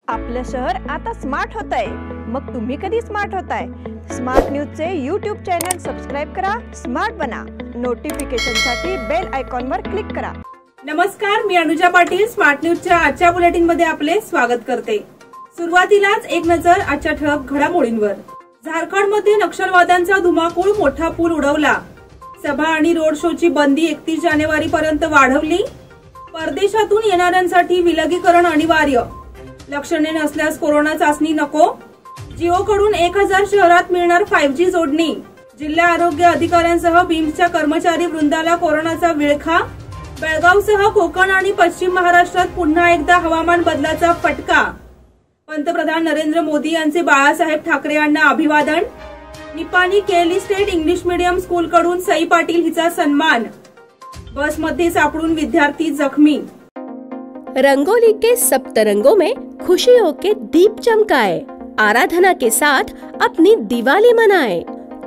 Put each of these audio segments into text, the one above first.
आपलं शहर आता स्मार्ट होत आहे। मग तुम्ही कधी स्मार्ट होताय? स्मार्ट न्यूजचे YouTube चॅनल सबस्क्राइब करा, स्मार्ट बना। नोटिफिकेशनसाठी बेल आयकॉनवर क्लिक करा। नमस्कार, मी अनुजा पाटील स्मार्ट न्यूजच्या आजच्या बुलेटिन मध्ये आपले स्वागत करते। सुरुवातीलाच एक नजर आजच्या ठळक घडामोडींवर। झारखंडमध्ये नक्षलवाद्यांचा धुमाकूळ, मोठा पूल उडवला। सभा आणि रोड शोची बंदी 31 जानेवारी पर्यंत वाढवली। परदेशातून येणाऱ्यांसाठी विलगीकरण अनिवार्य। लक्षणे नसल्यास कोरोना चाचणी नको। जिओकडून 1000 शहरात मिळणार 5G जोडणी। जिल्हा आरोग्य अधिकाऱ्यांसह बीम्सच्या कर्मचारी वृंदाला कोरोनाचा विळखा। बेळगावसह कोकण आणि पश्चिम महाराष्ट्रात पुन्हा एकदा हवामान बदलाचा फटका। पंतप्रधान नरेंद्र मोदी यांचे बाळासाहेब ठाकरे यांना अभिवादन। निपाणी केली स्टेट इंग्लिश मीडियम स्कूलकडून सई पाटील हिचा सन्मान। बसमध्ये सापडून विद्यार्थी जखमी। रंगोली के सप्तरंगों में खुशियों के दीप चमकाए, आराधना के साथ अपनी दिवाली मनाए।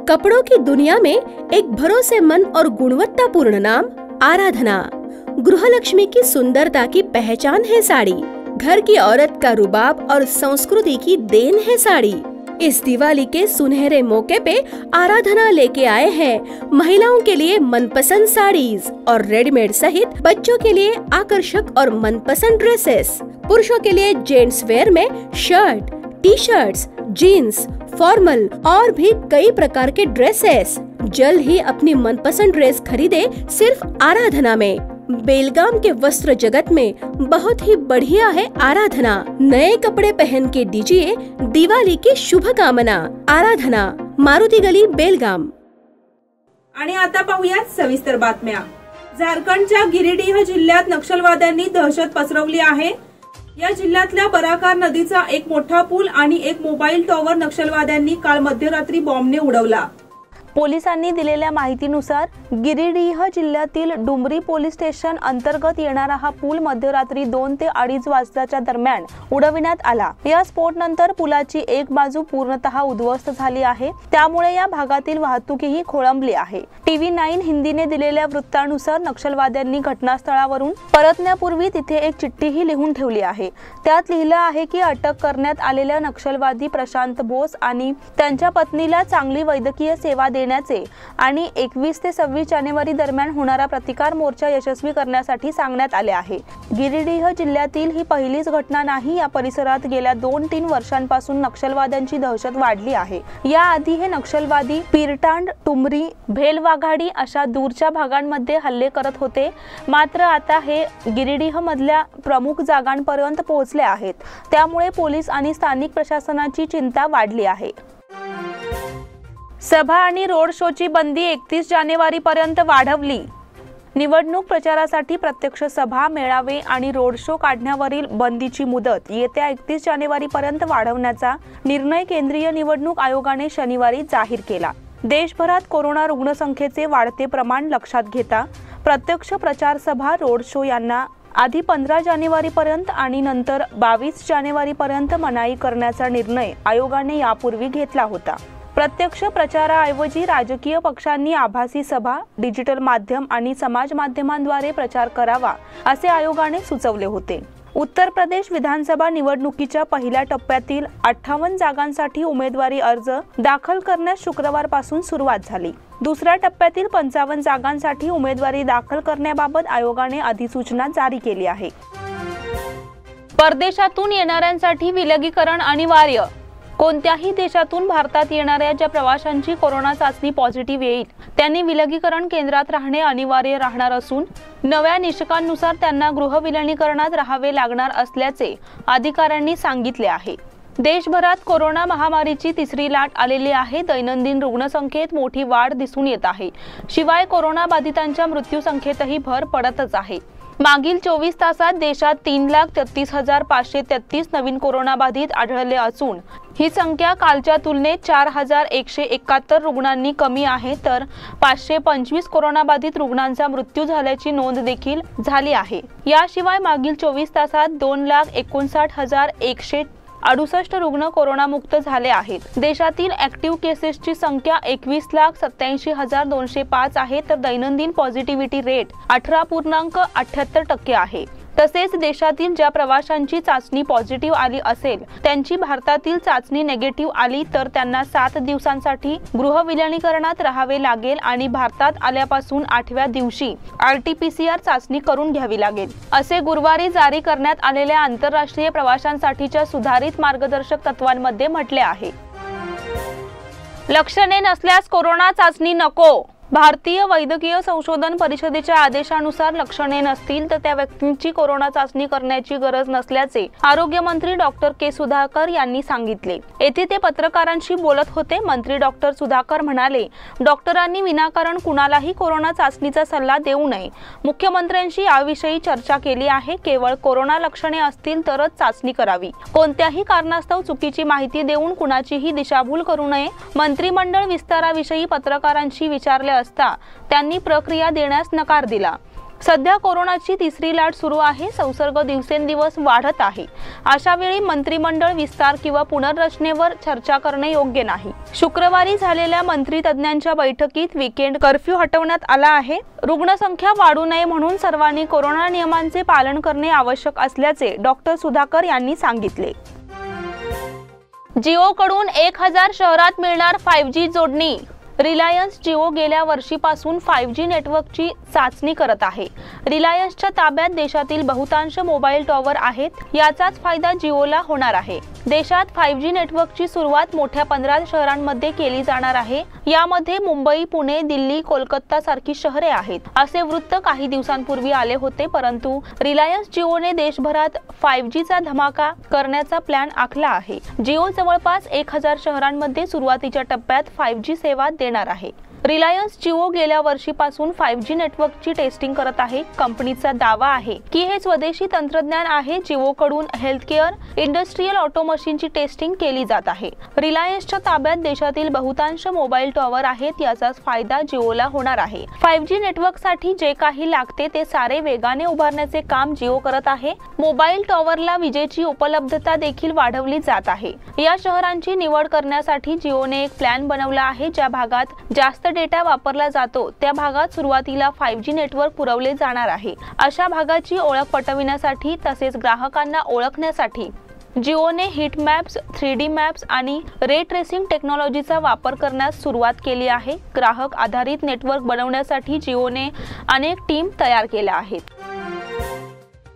कपड़ों की दुनिया में एक भरोसेमंद और गुणवत्तापूर्ण नाम आराधना। गृहलक्ष्मी की सुंदरता की पहचान है साड़ी। घर की औरत का रुबाब और संस्कृति की देन है साड़ी। इस दिवाली के सुनहरे मौके पे आराधना लेके आए हैं महिलाओं के लिए मनपसंद साड़ीज और रेडीमेड सहित बच्चों के लिए आकर्षक और मनपसंद ड्रेसेस। पुरुषों के लिए जेंट्स वेयर में shirt, T shirts, jeans, formal और भी कई प्रकार के ड्रेसेस। जल्द ही अपनी मनपसंद ड्रेस खरीदे सिर्फ आराधना में। बेलगाम के वस्त्र जगत में बहुत ही बढ़िया है आराधना। नए कपड़े पहन के दीजिए दिवाली की शुभकामना। आराधना, मारुती गली, बेलगाम। आणि आता पाहूयात सविस्तर बातम्या। झारखंडच्या गिरिडीह जिल्ह्यात नक्षलवाद्यांनी दहशत पसरवली आहे। या जिल्ह्यातल्या बराकार नदीचा एक मोठा पूल आणि एक मोबाईल टॉवर नक्षलवाद्यांनी काल मध्यरात्री बॉम्बने उडवला। पोलिसांनी दिलेल्या माहितीनुसार गिरिडीह जिल्ह्यातील डुमरी पोलीस स्टेशन अंतर्गत येणारा हा पूल मध्यरात्री 2 ते 2:30 वाजताच्या दरम्यान उडविण्यात आला। या स्फोटनंतर पुलाची एक बाजू पूर्णतः उद्ध्वस्त झाली आहे, त्यामुळे या भागातील वाहतूकही खोळंबली आहे। TV9 हिंदीने दिलेल्या वृत्तानुसार नक्षलवाद्यांनी घटनास्थळावरून परतण्यापूर्वी तिथे एक चिठ्ठीही लिहून ठेवली आहे। त्यात लिहिलं आहे की अटक करण्यात आलेल्या नक्षलवादी प्रशांत बोस आणि त्यांच्या पत्नीला चांगली वैद्यकीय सेवा देण्याचे आणि 21 ते 26 जानेवारी दरम्यान होणारा प्रतिकार मोर्चा यशस्वी करण्यासाठी सांगण्यात आले आहे। गिरिडीह जिल्ह्यातील ही पहिलीच घटना नाही। या परिसरात गेल्या 2-3 वर्षांपासून नक्षलवाद्यांची दहशत वाढली आहे। याआधी हे नक्षलवादी पीरटांड, टुमरी, भेलवाघाडी अशा दूरच्या भागांमध्ये हल्ले करत होते, मात्र आता हे गिरिडीह मधल्या प्रमुख जागांपर्यंत पोहोचले आहेत। त्यामुळे पोलीस आणि स्थानिक प्रशासनाची चिंता वाढली आहे। सभा आणि रोड शोची बंदी 31 जानेवारी पर्यंत वाढवली। निवडणूक प्रचारासाठी प्रत्यक्ष सभा, मेळावे आणि रोड शो काढण्यावरील बंदीची मुदत येत्या 31 जानेवारी पर्यंत वाढवण्याचा निर्णय केंद्रीय निवडणूक आयोगाने शनिवारी जाहीर केला। देशभरात कोरोना रुग्णसंख्येचे वाढते प्रमाण लक्षात घेता प्रत्यक्ष प्रचार सभा, रोड शो यांना आधी 15 जानेवारी पर्यंत आणि नंतर 22 जानेवारी पर्यंत मनाई करण्याचा निर्णय आयोगाने यापूर्वी घेतला होता। प्रत्यक्ष प्रचाराऐवजी राजकीय पक्षांनी आभासी सभा, डिजिटल माध्यम आणि समाज माध्यमांद्वारे प्रचार करावा असे आयोगाने सुचवले होते। उत्तर प्रदेश विधानसभा निवडणुकीच्या पहिल्या टप्प्यातील 58 जागांसाठी उमेदवारी अर्ज दाखल करण्यास शुक्रवारपासून सुरुवात झाली। दुसऱ्या टप्प्यातील 55 जागांसाठी उमेदवारी दाखल करण्याबाबत आयोगाने अधिसूचना जारी केली आहे। परदेशातून येणाऱ्यांसाठी विलगीकरण अनिवार्य। कोणत्याही देशातून भारतात येणाऱ्या ज्या प्रवाशांची कोरोना चाचणी पॉझिटिव्ह येईल त्यांनी विलगीकरण केंद्रात राहणे अनिवार्य राहणार असून नव्या निकषांनुसार त्यांना गृहविलगीकरणात राहावे लागणार असल्याचे अधिकाऱ्यांनी सांगितले आहे। देशभरात कोरोना महामारीची तिसरी लाट आलेली आहे। दैनंदिन रुग्णसंख्येत मोठी वाढ दिसून येत आहे। शिवाय कोरोना बाधितांच्या मृत्यूसंख्येतही भर पडतच आहे। मागील 24 तासात देशात 3,33,533 नवीन कोरोना बाधित आढळले असून ही संख्या कालच्या तुलनेत 4,171 रुग्णांनी कमी आहे, तर 525 कोरोना बाधित रुग्णांचा मृत्यू झाल्याची नोंद देखील झाली आहे। याशिवाय मागील 24 तासात 2,59,168 68 रुग्ण कोरोनामुक्त झाले आहेत। देशातील ऍक्टिव्ह केसेसची संख्या 21,87,205 आहे, तर दैनंदिन पॉझिटिव्हिटी रेट 18.78% आहे। तसेच देशातील ज्या प्रवाशांची चाचणी पॉझिटिव्ह आली असेल त्यांची भारतातील चाचणी नेगेटिव्ह आली तर त्यांना 7 दिवसांसाठी गृह विलगीकरणात राहावे लागेल आणि भारतात आल्यापासून 8व्या दिवशी RT-PCR चाचणी करून घ्यावी लागेल, असे गुरुवारी जारी करण्यात आलेल्या आंतरराष्ट्रीय प्रवाशांसाठीच्या सुधारित मार्गदर्शक तत्वांमध्ये म्हटले आहे. लक्षणे नसल्यास कोरोना चाचणी नको. भारतीय वैद्यकीय संशोधन परिषदेच्या आदेशानुसार लक्षणे नसतील तर त्या व्यक्तींची कोरोना चाचणी करण्याची गरज नसल्याचे आरोग्य मंत्री डॉक्टर के सुधाकर यांनी सांगितले. येथे ते पत्रकारांशी बोलत होते. मंत्री डॉक्टर सुधाकर म्हणाले, डॉक्टरांनी विनाकारण कुणालाही कोरोना चाचणीचा सल्ला देऊ नये. मुख्यमंत्र्यांशी याविषयी चर्चा केली आहे. केवळ कोरोना लक्षणे असतील तरच चाचणी करावी. कोणत्याही कारणास्तव चुकीची माहिती देऊन कुणाचीही दिशाभूल करू नये. मंत्रिमंडळ विस्ताराविषयी पत्रकारांशी विचारले असता त्यांनी प्रक्रिया देण्यास नकार दिला. सध्या कोरोनाची 3री लाट सुरू आहे. संसर्ग दिवसेंदिवस वाढत आहे. अशा वेळी मंत्रिमंडळ विस्तार किंवा पुनर्रचनेवर चर्चा करणे योग्य नाही. शुक्रवारी झालेल्या मंत्री तज्ज्ञांच्या बैठकीत वीकेंड कर्फ्यू हटवण्यात आला आहे. रुग्णसंख्या वाढू नये म्हणून सर्वांनी कोरोना नियमांचे पालन करणे आवश्यक असल्याचे डॉक्टर सुधाकर यांनी सांगितले. जिओकडून 1000 शहरात मिळणार 5G जोडणी. रिलायन्स जिओ गेल्या वर्षीपासून 5G नेटवर्कची चाचणी करत आहे. रिलायन्सच्या ताब्यात देशातील बहुतांश मोबाईल टॉवर आहेत. याचाच फायदा जिओला होणार आहे. देशात 5G नेटवर्कची सुरुवात मोठ्या 15 शहरांमध्ये केली जाणार आहे. यामध्ये मुंबई, पुणे, दिल्ली, कोलकाता सारखी शहरे आहेत, असे वृत्त काही दिवसांपूर्वी आले होते. परंतु रिलायन्स जिओने देशभरात 5Gचा धमाका करण्याचा प्लॅन आखला आहे. जिओ जवळपास 1000 शहरांमध्ये सुरुवातीच्या टप्प्यात 5G सेवा देणार आहे. रिलायन्स जिओ गेल्या वर्षीपासून 5G नेटवर्कची टेस्टिंग करत आहे. कंपनीचा दावा आहे की हे स्वदेशी तंत्रज्ञान आहे. जिओकडून हेल्थकेअर, इंडस्ट्रियल ऑटोमेशनची टेस्टिंग केली जात आहे. रिलायन्सच्या ताब्यात देशातील बहुतांश मोबाईल टॉवर आहेत. याचाच फायदा जिओला होणार आहे. 5G नेटवर्कसाठी जे काही लागते ते सारे वेगाने उभारण्याचे काम जिओ करत आहे. मोबाईल टॉवरला विजेची उपलब्धता देखील वाढवली जात आहे. या शहरांची निवड करण्यासाठी जिओने एक प्लॅन बनवला आहे. ज्या भागात जास्त डेटा वापरला जातो त्या भागात सुरुवातीला 5G नेटवर्क पुरवले जाणार आहे. अशा भागाची ओळख पटविण्यासाठी तसेच ग्राहकांना ओळखण्यासाठी जिओने हीट मॅप्स, 3D मॅप्स आणि रे ट्रेसिंग टेक्नॉलॉजीचा वापर करण्यास सुरुवात केली आहे. ग्राहक आधारित नेटवर्क बनवण्यासाठी जिओने अनेक टीम तयार केल्या आहेत.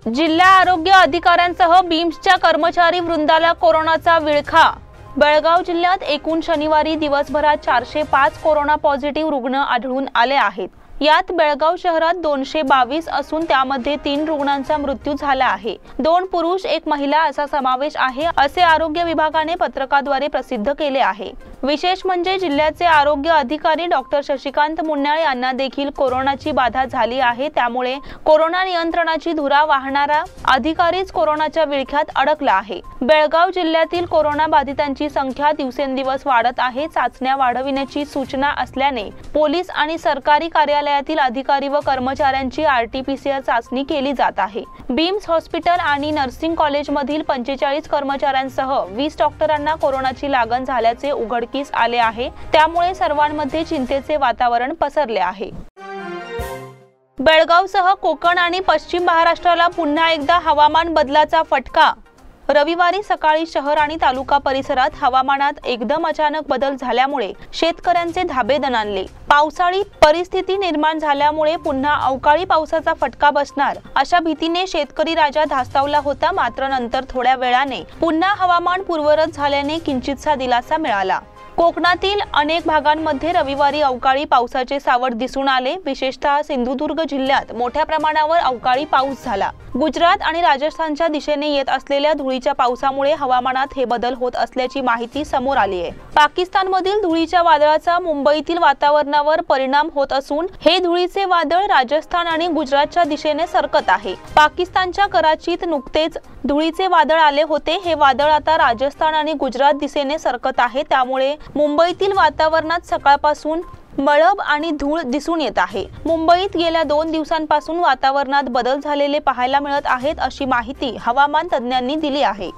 जिल्हा आरोग्य अधिकाऱ्यांसह बीम्सच्या कर्मचारी वृंदाला कोरोनाचा विळखा. बेळगाव जिल्ह्यात एकूण शनिवारी दिवसभरात 405 कोरोना पॉझिटिव्ह रुग्ण आढळून आले आहेत. यात बेळगाव शहरात 222 असून त्यामध्ये 3 रुग्णांचा मृत्यू झाला आहे. 2 पुरुष 1 महिला असा समावेश आहे, असे आरोग्य विभागाने पत्रकाद्वारे प्रसिद्ध केले आहे. विशेष म्हणजे जिल्ह्याचे आरोग्य अधिकारी डॉक्टर शशिकांत मुन्याळ यांना देखील कोरोनाची बाधा झाली आहे. त्यामुळे कोरोना नियंत्रणाची धुरा वाहणारा अधिकारीच कोरोनाच्या विळख्यात अडकला आहे. बेळगाव जिल्ह्यातील कोरोना बाधितांची संख्या दिवसेंदिवस वाढत आहे. चाचण्या वाढविण्याची सूचना असल्याने पोलीस आणि सरकारी कार्यालयातील अधिकारी व कर्मचाऱ्यांची RT-PCR चाचणी केली जात आहे. बीम्स हॉस्पिटल आणि नर्सिंग कॉलेजमधील 45 कर्मचाऱ्यांसह 20 डॉक्टरांना कोरोनाची लागण झाल्याचे उघडकीस आले आहे. त्यामुळे सर्वांमध्ये चिंतेचे वातावरण पसरले आहे. बेळगावसह कोकण आणि पश्चिम महाराष्ट्राला पुन्हा एकदा हवामान बदलाचा फटका. रविवारी सकाळी शहर आणि तालुका परिसरात हवामानात एकदम अचानक बदल झाल्यामुळे शेतकऱ्यांचे धाबे दणाणले. पावसाळी परिस्थिती निर्माण झाल्यामुळे पुन्हा अवकाळी पावसाचा फटका बसणार अशा भीतीने शेतकरी राजा धास्तावला होता. मात्र नंतर थोड्या वेळाने पुन्हा हवामान पूर्ववत झाल्याने किंचितसा दिलासा मिळाला. कोकणातील अनेक भागांमध्ये रविवारी अवकाळी पावसाचे सावट दिसून आले. विशेषतः सिंधुदुर्ग जिल्ह्यात मोठ्या प्रमाणावर अवकाळी पाऊस झाला. गुजरात आणि राजस्थानच्या दिशेने येत असलेल्या धुळीच्या पावसामुळे हवामानात हे बदल होत असल्याची माहिती समोर आली आहे. पाकिस्तानमधील धुळीच्या वादळाचा मुंबईतील वातावरणावर परिणाम होत असून हे धुळीचे वादळ राजस्थान आणि गुजरातच्या दिशेने सरकत आहे. पाकिस्तानच्या कराचीत नुकतेच धुळीचे वादळ आले होते. हे वादळ आता राजस्थान आणि गुजरात दिशेने सरकत आहे. त्यामुळे मुंबईतील वातावरणात सकाळपासून मळब आणि धूळ दिसून येत आहे. मुंबईत गेल्या 2 दिवसांपासून वातावरणात बदल झालेले पाहायला मिळत आहेत, अशी माहिती हवामान तज्ज्ञांनी दिली आहे.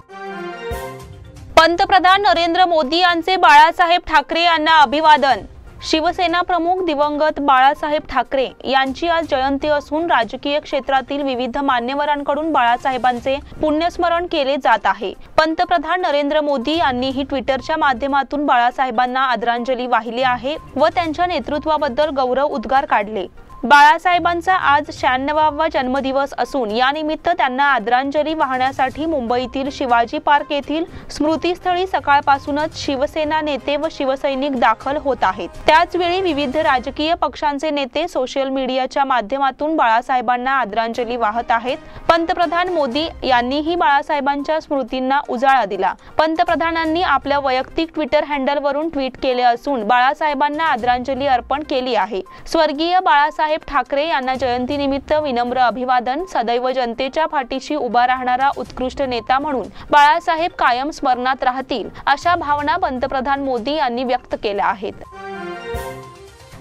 पंतप्रधान नरेंद्र मोदी यांचे बाळासाहेब ठाकरे यांना अभिवादन. शिवसेना प्रमुख दिवंगत बाळासाहेब ठाकरे यांची आज जयंती असून राजकीय क्षेत्रातील विविध मान्यवरांकडून बाळासाहेबांचे पुण्यस्मरण केले जात आहे। पंतप्रधान नरेंद्र मोदी यांनीही ट्विटरच्या माध्यमातून बाळासाहेबांना आदरांजली वाहिली आहे व त्यांच्या नेतृत्वाबद्दल गौरव उद्गार काढले। बाळासाहेबांचा आज 96वा जन्मदिवस असून या निमित्त त्यांना आदरांजली वाहण्यासाठी मुंबईतील शिवाजी पार्क येथील स्मृतीस्थळी सकाळपासूनच शिवसेना नेते व शिवसैनिक दाखल होत आहेत। त्याचवेळी विविध राजकीय पक्षांचे नेते सोशल मीडियाच्या माध्यमातून बाळासाहेबांना आदरांजली वाहत आहेत। पंतप्रधान मोदी यांनीही बाळासाहेबांच्या स्मृतींना उजाळा दिला। पंतप्रधानांनी आपल्या वैयक्तिक ट्विटर हँडलवरून ट्विट केले असून बाळासाहेबांना आदरांजली अर्पण केली आहे। स्वर्गीय बाळासाहेब ठाकरे यांना जयंतीनिमित्त विनम्र अभिवादन। सदैव जनतेच्या पाठीशी उभा राहणारा उत्कृष्ट नेता म्हणून बाळासाहेब कायम स्मरणात राहतील अशा भावना पंतप्रधान मोदी यांनी व्यक्त केल्या आहेत।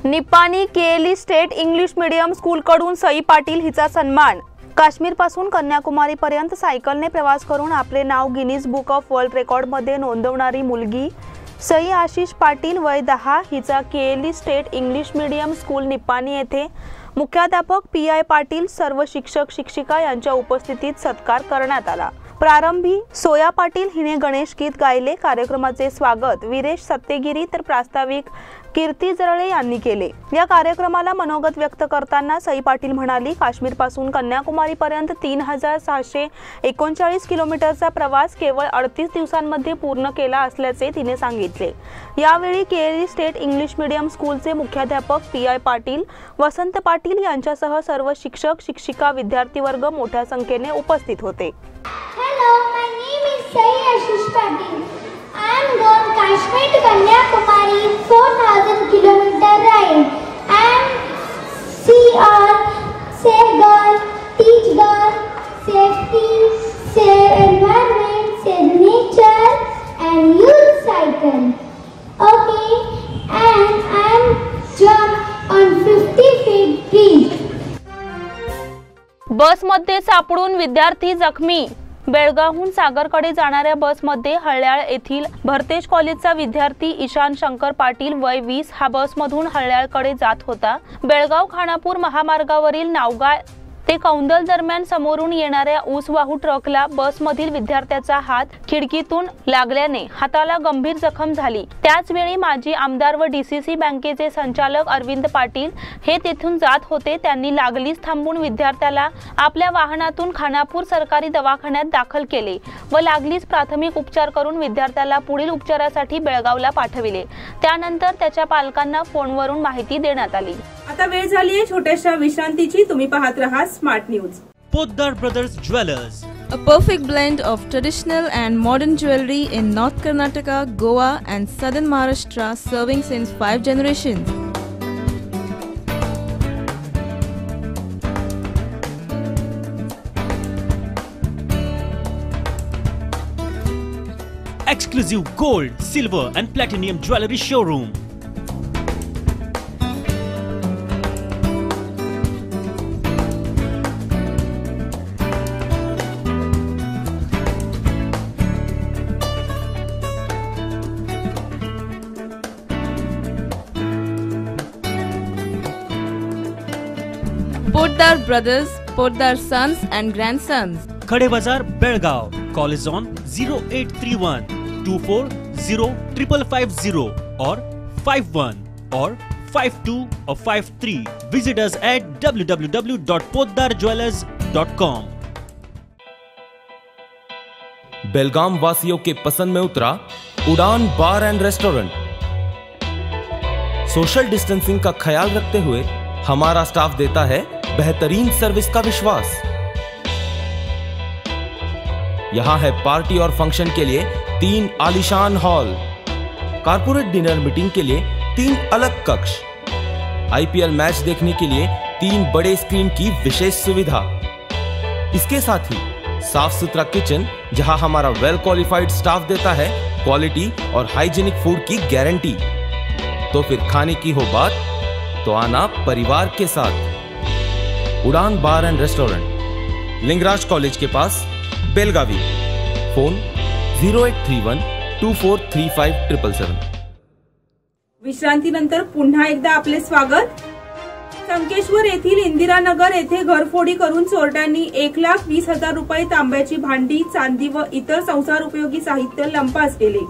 Nipani KLE state English medium स्कूलकडून सई पाटील हिचा सन्मान। काश्मीर पासून कन्याकुमारी पर्यंत सायकलने प्रवास करून आपले नाव Guinness book of world record मध्ये नोंदवणारी मुलगी सई आशिष पाटील वय 10 हिचा KLE state English medium school Nipani येथे मुख्याध्यापक पी.आय. पाटील सर्व शिक्षक शिक्षिका यांच्या उपस्थितीत सत्कार करण्यात आला। प्रारंभी सोया पाटील हिने गणेश गीत गायले। कार्यक्रमाचे स्वागत वीरेश सत्तेगिरी तर प्रास्ताविक कीर्ती जरळे यांनी केले। या कार्यक्रमाला मनोगत व्यक्त करताना सई पाटील म्हणाली, काश्मीर पासून कन्याकुमारी पर्यंत 3639 किलोमीटरचा प्रवास केवळ 38 दिवसांमध्ये पूर्ण केला असल्याचे तिने सांगितले। यावेळी केएलई स्टेट इंग्लिश मीडियम स्कूलचे मुख्याध्यापक पी.आय. पाटील, वसंत पाटील यांच्यासह सर्व शिक्षक शिक्षिका विद्यार्थी वर्ग मोठ्या संख्येने उपस्थित होते। Hello, my name is Sai Ashish Patil. I am going Kashmir to Kanyakumari, 4000 kilometer ride. I am see all, save girl, teach girl, safety, save environment, save nature, and use cycle. Okay, and I am jump on 50 feet bridge. बसमध्ये सापडून विद्यार्थी जखमी। बेळगावहून सागरकडे जाणाऱ्या बसमध्ये हळ्याळ येथील भरतेज कॉलेजचा विद्यार्थी ईशान शंकर पाटील वय 20 हा बसमधून हळ्याळकडे जात होता। बेळगाव खानापूर महामार्गावरील नावगाळ ते कौंदल दरम्यान समोरून येणाऱ्या ऊसवाहू ट्रकला बसमधील विद्यार्थ्याचा हात खिडकीतून लागल्याने हाताला गंभीर जखम झाली। त्याचवेळी माजी आमदार व डीसीसी बँकेचे संचालक अरविंद पाटील हे तेथून जात होते। त्यांनी लागलीच थांबून विद्यार्थ्याला आपल्या वाहनातून खानापूर सरकारी दवाखान्यात दाखल केले व लागलीच प्राथमिक उपचार करून विद्यार्थ्याला पुढील उपचारासाठी बेळगावला पाठविले। त्यानंतर त्याच्या पालकांना फोनवरून माहिती देण्यात आली। आता वेळ झाली आहे छोट्याशा विश्रांतीची। तुम्ही पाहत रहा smart news. Poddar Brothers Jewelers, A perfect blend of traditional and modern jewelry in North Karnataka, Goa and Southern Maharashtra, serving since 5 generations. exclusive gold, silver and platinum jewelry showroom. Poddar Brothers, Poddar Sons and Grandsons. Khade Bazar, Belgaum. Call is on 0831 240 5550 or 51 or 52 or 53. Visit us at www.poddarjewelers.com. बेलगाम वासियों के पसंद में उतरा उड़ान बार end restaurant. Social distancing का ख्याल रखते हुए हमारा स्टाफ देता है बेहतरीन सर्विस का विश्वास। यहाँ है पार्टी और फंक्शन के लिए 3 आलीशान हॉल, कारपोरेट डिनर मीटिंग के लिए 3 अलग कक्ष, आईपीएल मैच देखने के लिए 3 बड़े स्क्रीन की विशेष सुविधा। इसके साथ ही साफ सुथरा किचन जहां हमारा वेल क्वालिफाइड स्टाफ देता है क्वालिटी और हाइजीनिक फूड की गारंटी। तो फिर खाने की हो बात तो आना परिवार के साथ। उड़ान बार एंड रेस्टोरेंट, लिंगराज कॉलेज के पास, बेलगावी। फोन 0831 2435 777। विश्रांतीनंतर पुन्हा एकदा आपले स्वागत। संकेश्वर येथील इंदिरानगर येथे घरफोडी करून चोरट्यांनी 1,20,000 रुपये, तांब्याची भांडी, चांदी व इतर संसार उपयोगी साहित्य लंपास केले।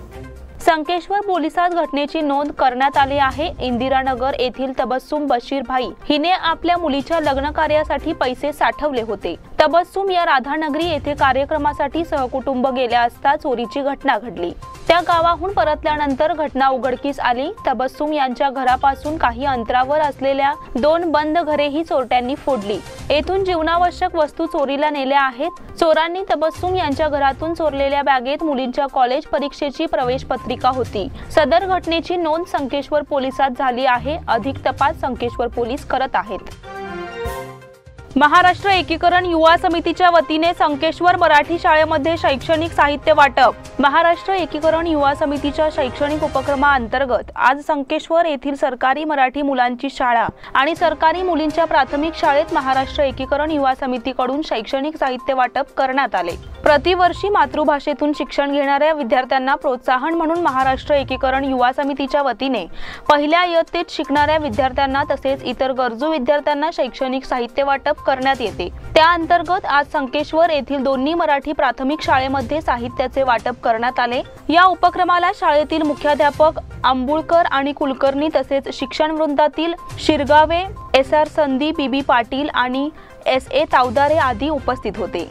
संकेश्वर पोलिसात घटनेची नोंद करण्यात आली आहे। इंदिरानगर येथील तबस्सुम बशीर भाई हिने आपल्या मुलीच्या लग्न कार्यासाठी पैसे साठवले होते। तबस्सुम या राधानगरी येथे कार्यक्रमासाठी सहकुटुंब गेल्या असता चोरीची घटना घडली। त्या गावाहून परतल्यानंतर घटना उघडकीस आली। तबस्सुम यांच्या घरापासून काही अंतरावर असलेल्या 2 बंद घरेही चोरट्यांनी फोडली। येथून जीवनावश्यक वस्तू चोरीला नेल्या आहेत। चोरांनी तबस्सुम यांच्या घरातून चोरलेल्या बॅगेत मुलींच्या कॉलेज परीक्षेची प्रवेश पत्रिका होती। सदर घटनेची नोंद संकेश्वर पोलिसात झाली आहे। अधिक तपास संकेश्वर पोलीस करत आहेत। महाराष्ट्र एकीकरण युवा समितीच्या वतीने संकेश्वर मराठी शाळेमध्ये शैक्षणिक साहित्य वाटप। महाराष्ट्र एकीकरण युवा समितीच्या शैक्षणिक उपक्रमाअंतर्गत आज संकेश्वर येथील सरकारी मराठी मुलांची शाळा आणि सरकारी मुलींच्या प्राथमिक शाळेत महाराष्ट्र एकीकरण युवा समितीकडून शैक्षणिक साहित्य वाटप करण्यात आले। प्रतिवर्षी मातृभाषेतून शिक्षण घेणाऱ्या विद्यार्थ्यांना प्रोत्साहन म्हणून महाराष्ट्र एकीकरण युवा समितीच्या वतीने पहिल्या इयत्तेत शिकणाऱ्या विद्यार्थ्यांना तसेच इतर गरजू विद्यार्थ्यांना शैक्षणिक साहित्य वाटप करण्यात येते। त्या अंतर्गत आज संकेश्वर येथील दोन्ही मराठी प्राथमिक शाळेमध्ये साहित्याचे वाटप करण्यात आले। या उपक्रमाला शाळेतील मुख्याध्यापक आंबुळकर आणि कुलकर्णी तसेच शिक्षण वृंदातील शिरगावे, SR संदीप, BB पाटील आणि SA तावदारे आदी उपस्थित होते।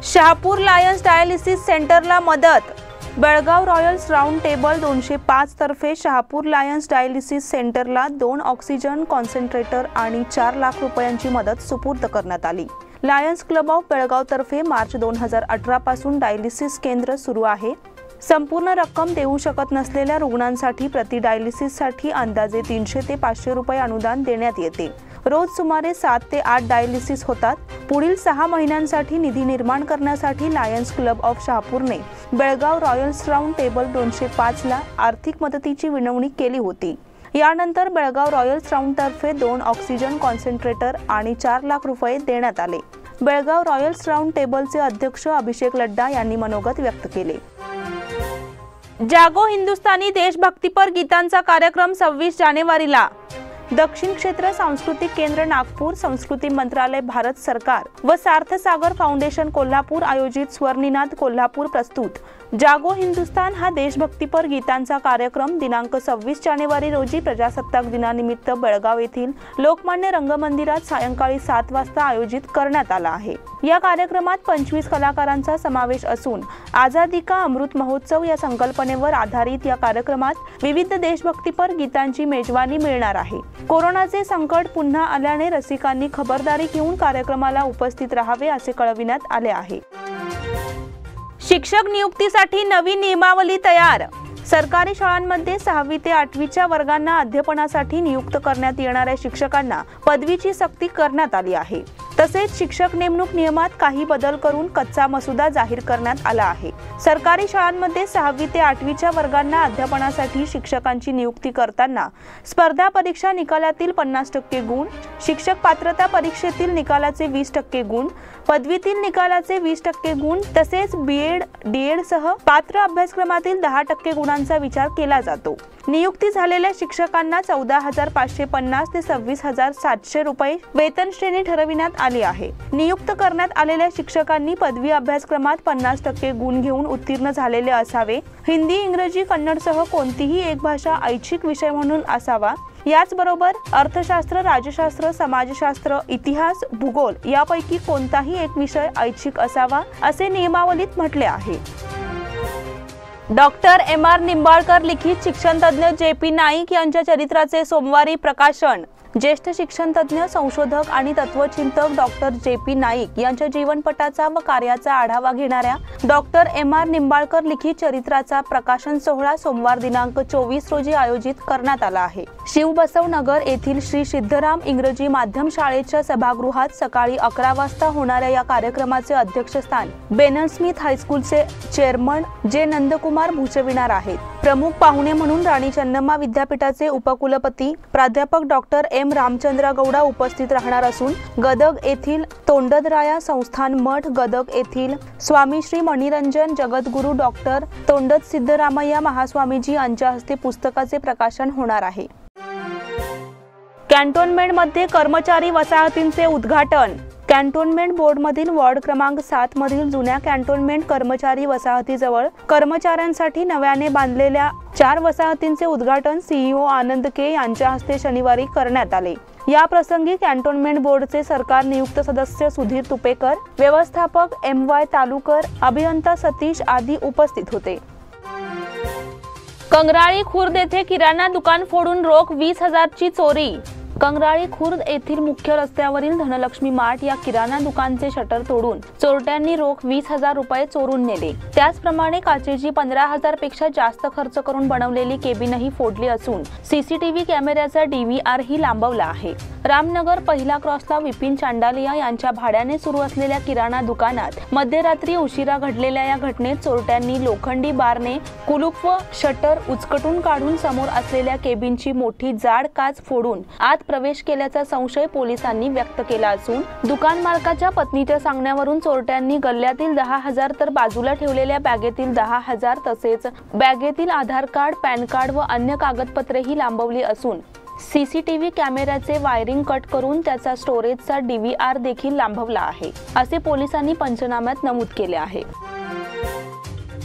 शहापूर लायन्स डायलिसिस सेंटरला मदत। बेळगाव रॉयल्स राउंड टेबल 205 तर्फे शहापूर लायन्स डायलिसिस सेंटरला 2 ऑक्सिजन कॉन्सन्ट्रेटर आणि 4 लाख रुपयांची मदत सुपूर्द करण्यात आली। लायन्स क्लब ऑफ बेळगाव तर्फे मार्च 2018 पासून डायलिसिस केंद्र सुरू आहे। संपूर्ण रक्कम देऊ शकत नसलेल्या रुग्णांसाठी प्रति डायलिसिससाठी अंदाजे 300 ते 500 रुपये अनुदान देण्यात येते। रोज सुमारे 7 ते 8 डायलिसिस होतात। पुढील 6 महिन्यांसाठी निधी निर्माण करण्यासाठी लायन्स क्लब ऑफ शहापूरने बेळगाव रॉयल्स राउंड टेबल 205 ला आर्थिक मदतीची विनवणी केली होती। यानंतर बेळगाव रॉयल्स राउंड तर्फे 2 ऑक्सिजन कॉन्सन्ट्रेटर आणि 4 लाख रुपये देण्यात आले। बेळगाव रॉयल्स राउंड टेबलचे अध्यक्ष अभिषेक लड्डा यांनी मनोगत व्यक्त केले। जागो हिंदुस्थानी देशभक्तीपर गीतांचा कार्यक्रम 26 जानेवारीला दक्षिण क्षेत्र सांस्कृतिक केंद्र नागपूर, संस्कृती मंत्रालय भारत सरकार व सार्थसागर फाउंडेशन कोल्हापूर आयोजित स्वर्णिनाद कोल्हापूर प्रस्तुत जागो हिंदुस्थान हा देशभक्तीपर गीतांचा कार्यक्रम दिनांक 26 जानेवारी रोजी प्रजासत्ताक दिनानिमित्त बेळगाव येथील लोकमान्य रंगमंदिरात सायंकाळी 7 वाजता आयोजित करण्यात आला आहे। या कार्यक्रमात 25 कलाकारांचा समावेश असून आझादी का अमृत महोत्सव या संकल्पनेवर आधारित या कार्यक्रमात विविध देशभक्तीपर गीतांची मेजवानी मिळणार आहे। कोरोनाचे संकट पुन्हा आल्याने रसिकांनी खबरदारी घेऊन कार्यक्रमाला उपस्थित राहावे असे कळविण्यात आले आहे। शिक्षक नियुक्तीसाठी नवी नियमावली तयार। सरकारी शाळांमध्ये 6वी ते 8वीच्या वर्गांना अध्यापनासाठी नियुक्त करण्यात येणाऱ्या शिक्षकांना पदवीची सक्ती करण्यात आली आहे। तसेच शिक्षक नेमणूक नियमात काही बदल करून कच्चा मसुदा जाहीर करण्यात आला आहे। सरकारी शाळांमध्ये 6वी ते 8वीच्या वर्गांना अध्यापनासाठी शिक्षकांची नियुक्ती करताना स्पर्धा परीक्षा निकालातील 50% गुण, शिक्षक पात्रता परीक्षेतील निकालाचे 20% गुण, पदवीतील निकालाचे 20% गुण तसेच BEd, DEd सह पात्र अभ्यासक्रमातील 10% गुणांचा विचार केला जातो। नियुक्ती झालेल्या शिक्षकांना 14,550 ते 26,700 रुपये वेतन श्रेणी ठरविण्यात आली आहे। नियुक्त करण्यात आलेल्या शिक्षकांनी पदवी अभ्यासक्रमात 50% गुण घेऊन उत्तीर्ण झालेले असावे। हिंदी, इंग्रजी, कन्नडसह कोणतीही एक भाषा ऐच्छिक विषय म्हणून असावा। याचबरोबर अर्थशास्त्र, राज्यशास्त्र, समाजशास्त्र, इतिहास, भूगोल यापैकी कोणताही एक विषय ऐच्छिक असावा असे नियमावलीत म्हटले आहे। डॉक्टर MR निंबाळकर लिखित शिक्षणतज्ञ JP नाईक यांच्या चरित्राचे सोमवारी प्रकाशन। ज्येष्ठ शिक्षणतज्ञ, संशोधक आणि तत्वचिंतक डॉक्टर JP नाईक यांच्या जीवनपटाचा व कार्याचा आढावा घेणाऱ्या डॉक्टर MR निंबाळकर लिखित चरित्राचा प्रकाशन सोहळा सोमवार दिनांक 24 रोजी आयोजित करण्यात आला आहे। शिवबसव नगर येथील श्री सिद्धराम इंग्रजी माध्यम शाळेच्या सभागृहात सकाळी 11 वाजता होणाऱ्या या कार्यक्रमाचे अध्यक्षस्थान बेनन स्मिथ हायस्कूलचे चेअरमन जे नंदकुमार भूषविणार आहेत। प्रमुख पाहुणे म्हणून राणी चन्नम्मा विद्यापीठाचे उपकुलपती प्राध्यापक डॉक्टर एम रामचंद्र गौडा उपस्थित राहणार असून गदग येथील तोंडदराया संस्थान मठ, गदग येथील स्वामी श्री मणिरंजन जगद्गुरू डॉक्टर तोंडद सिद्धरामय्या महास्वामीजी यांच्या हस्ते पुस्तकाचे प्रकाशन होणार आहे। कॅन्टोन्मेंटमध्ये कर्मचारी वसाहतींचे उद्घाटन। कॅन्टोन्मेंट बोर्डमधील वॉर्ड क्रमांक 7 मधील जुन्या कॅन्टोन्मेंट कर्मचारी वसाहतीजवळ कर्मचाऱ्यांसाठी नव्याने बांधलेल्या 4 वसाहतींचे उद्घाटन सीईओ आनंद के यांच्या हस्ते शनिवारी करण्यात आले। या प्रसंगी कॅन्टोन्मेंट बोर्डचे सरकार नियुक्त सदस्य सुधीर तुपेकर, व्यवस्थापक MY तालुकर, अभियंता सतीश आदी उपस्थित होते। कंगराळी खुर्द येथे किराणा दुकान फोडून रोख 20,000ची चोरी। कंगराळी खुर्द येथील मुख्य रस्त्यावरील धनलक्ष्मी मार्ट या किराणा दुकानचे शटर तोडून चोरट्यांनी रोख 20,000 रुपये चोरून नेले। त्याचप्रमाणे काचेची 15,000 पेक्षा जास्त खर्च करून बनवलेली केबिनही फोडली असून सीसीटीव्ही कॅमेऱ्याचा DVR ही लांबवला आहे। रामनगर पहिला क्रॉसला विपिन चांडालिया यांच्या भाड्याने सुरू असलेल्या किराणा दुकानात मध्यरात्री उशिरा घडलेल्या या घटनेत चोरट्यांनी लोखंडी बारने कुलूप व शटर उचकटून काढून समोर असलेल्या केबिनची मोठी जाड काच फोडून आत प्रवेश केल्याचा संशय पोलिसांनी व्यक्त केला असून दुकान मालकाच्या पत्नीच्या सांगण्यावरून चोरट्यांनी गल्ल्यातील 10,000 तर बाजूला ठेवलेल्या बॅगेतील 10,000 तसेच बॅगेतील आधार कार्ड, पॅन कार्ड व अन्य कागदपत्रेही लांबवली असून सीसीटीव्ही कॅमेऱ्याचे वायरिंग कट करून त्याचा स्टोरेजचा DVR देखील लांबवला आहे, असे पोलिसांनी पंचनाम्यात नमूद केले आहे।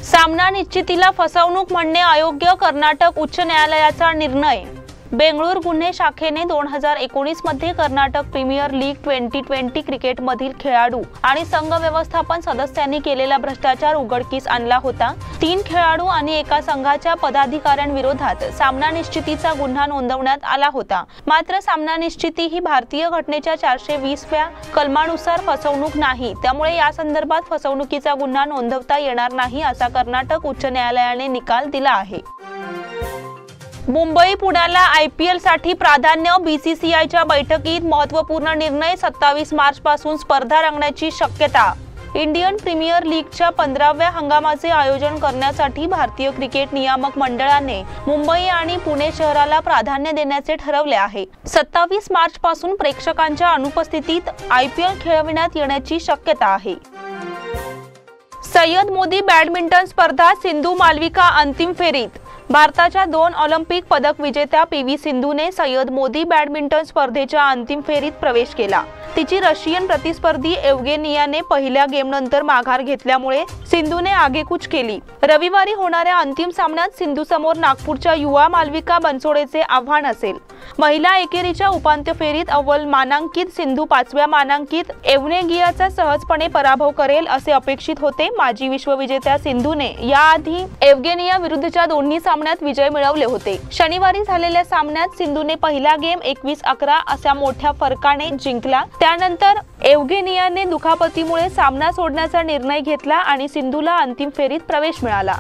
सामना निश्चितीला फसवणूक म्हणणे अयोग्य, कर्नाटक उच्च न्यायालयाचा निर्णय। बेंगळूर गुन्हे शाखेने 2019 मध्ये कर्नाटक प्रीमियर लीग 2020 क्रिकेटमधील खेळाडू आणि संघ व्यवस्थापन सदस्यांनी केलेला भ्रष्टाचार उघडकीस आणला होता। 3 खेळाडू आणि एका संघाच्या पदाधिकाऱ्यांविरोधात सामना निश्चितीचा गुन्हा नोंदवण्यात आला होता। मात्र सामना निश्चिती ही भारतीय घटनेच्या 420व्या कलमानुसार फसवणूक नाही, त्यामुळे या संदर्भात फसवणुकीचा गुन्हा नोंदवता येणार नाही, असा कर्नाटक उच्च न्यायालयाने निकाल दिला आहे। मुंबई पुण्याला IPL साठी प्राधान्य, BCCIच्या बैठकीत महत्त्वपूर्ण निर्णय। 27 मार्च पासून स्पर्धा रंगण्याची शक्यता। इंडियन प्रीमियर लीगच्या 15व्या हंगामाचे आयोजन करण्यासाठी भारतीय क्रिकेट नियामक मंडळाने मुंबई आणि पुणे शहराला प्राधान्य देण्याचे ठरवले आहे। 27 मार्च पासून प्रेक्षकांच्या अनुपस्थितीत IPL खेळविण्यात येण्याची शक्यता आहे। सय्यद मोदी बॅडमिंटन स्पर्धा, सिंधू मालविका अंतिम फेरीत। भारताच्या 2 ऑलिम्पिक पदक विजेत्या PV सिंधूने सय्यद मोदी बॅडमिंटन स्पर्धेच्या अंतिम फेरीत प्रवेश केला। तिची रशियन प्रतिस्पर्धी एव्गेनियाने पहिल्या गेमनंतर माघार घेतल्यामुळे सिंधूने आगेकूच केली। रविवारी होणाऱ्या अंतिम सामन्यात सिंधू समोर नागपूरच्या युवा मालविका बनसोडेचे आव्हान असेल। महिला एकेरीच्या उपांत्य फेरीत अव्वल मानांकित सिंधू 5व्या मानांकित एव्गेनियाचा सहजपणे पराभव करेल असे अपेक्षित होते। माजी विश्वविजेत्या सिंधूने याआधी एव्गेनिया विरुद्धच्या दोन्ही सामन्यात विजय मिळवले होते। शनिवारी झालेल्या सामन्यात सिंधूने पहिला गेम 21-11 अशा मोठ्या फरकाने जिंकला। त्यानंतर एव्गेनियाने दुखापतीमुळे सामना सोडण्याचा निर्णय घेतला आणि सिंधूला अंतिम फेरीत प्रवेश मिळाला।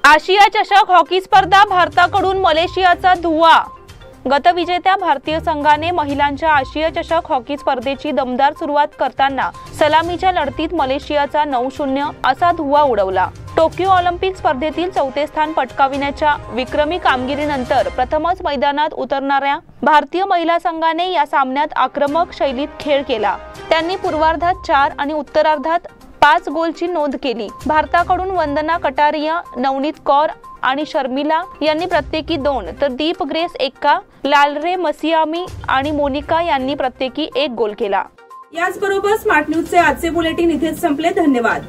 आशिया चषक हॉकी स्पर्धा, भारताकडून मलेशियाचा धुव्वा। गतविजेत्या भारतीय संघाने महिलांच्या आशिया चषक हॉकी स्पर्धेची दमदार सुरुवात करताना सलामीच्या लढतीत मलेशियाचा 9-0 असा धुव्वा उडवला। टोकियो ऑलिम्पिक स्पर्धेतील 4थे स्थान पटकाविण्याच्या विक्रमी कामगिरीनंतर प्रथमच मैदानात उतरणाऱ्या भारतीय महिला संघाने या सामन्यात आक्रमक शैलीत खेळ केला। त्यांनी पूर्वार्धात 4 आणि उत्तरार्धात 5 गोलची नोंद केली। भारताकडून वंदना कटारिया, नवनीत कौर आणि शर्मिला यांनी प्रत्येकी 2 तर दीप ग्रेस एक्का, लालरे मसियामी आणि मोनिका यांनी प्रत्येकी 1 गोल केला। याचबरोबर स्मार्ट न्यूजचे आजचे बुलेटिन इथेच संपले। धन्यवाद।